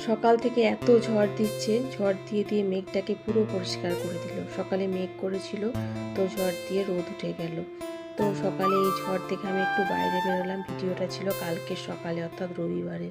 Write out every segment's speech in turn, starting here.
সকাল থেকে এত ঝড় দিচ্ছে, ঝড় দিয়ে দিয়ে মেঘটাকে পুরো পরিষ্কার করে দিল। সকালে মেঘ করেছিল, তো ঝড় দিয়ে রোদ উঠে গেল। তো সকালে এই ঝড় থেকে আমি একটু বাইরে বেরোলাম। ভিডিওটা ছিল কালকে সকালে, অর্থাৎ রবিবারে।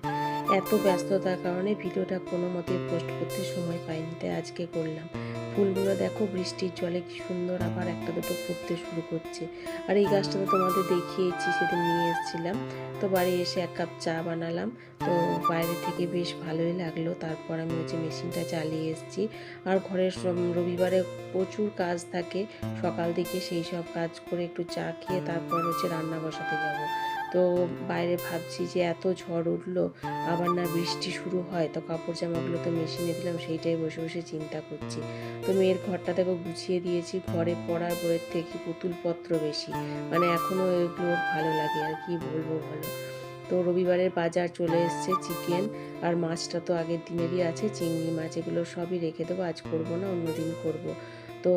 এত ব্যস্ততার কারণে ভিডিওটা কোনো মতে পোস্ট করতে সময় পাইনি, তাই আজকে করলাম। ফুলগুলো দেখো বৃষ্টির জলে কি সুন্দর আবার একটা দুটো ফুটতে শুরু করছে। আর এই গাছটা তো তোমাদের দেখিয়েছি, সেদিন নিয়ে এসেছিলাম। তো বাড়ি এসে 1 কাপ চা বানালাম। তো বাইরে থেকে বেশ ভালোই লাগলো। তারপর আমি হচ্ছে মেশিনটা চালিয়ে এসেছি। আর ঘরের রবিবারে প্রচুর কাজ থাকে সকাল দিকে, সেই সব কাজ করে একটু চা খেয়ে তারপর হচ্ছে রান্না বসাতে যাব। তো বাইরে ভাবছি যে এত ঝড় উঠলো, আবার না বৃষ্টি শুরু হয়, তো কাপড় জামাগুলো তো মেশিনে দিলাম, সেইটাই বসে বসে চিন্তা করছি। তো মেয়ের ঘরটা দেখো গুছিয়ে দিয়েছি। ঘরে পড়ার বইয়ের থেকে পুতুলপত্র বেশি, মানে এখনও এগুলো ভালো লাগে, আর কি বলবো বলো। তো রবিবারের বাজার চলে এসছে, চিকেন আর মাছটা তো আগের দিনেরই আছে, চিংড়ি মাছ, এগুলো সবই রেখে দেবো, আজ করবো না, অন্যদিন করব। তো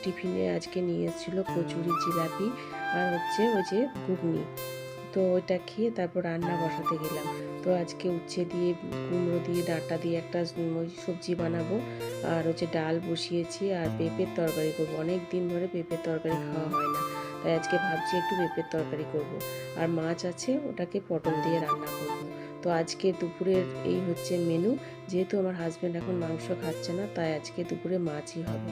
টিফিনে আজকে নিয়ে এসেছিলো কচুরি, জিলাপি আর হচ্ছে ওই যে ঘুগনি। তো ওইটা খেয়ে তারপর রান্না বসাতে গেলাম। তো আজকে উচ্ছে দিয়ে, কুমড়ো দিয়ে, ডাঁটা দিয়ে একটা ওই সবজি বানাবো। আর হচ্ছে ডাল বসিয়েছি, আর পেঁপের তরকারি করবো। অনেক দিন ধরে পেঁপের তরকারি খাওয়া হয় না, তাই আজকে ভাবছি একটু পেঁপের তরকারি করব। আর মাছ আছে, ওটাকে পটল দিয়ে রান্না করব। তো আজকে দুপুরের এই হচ্ছে মেনু। যেহেতু আমার হাজব্যান্ড এখন মাংস খাচ্ছে না, তাই আজকে দুপুরে মাছই হবে।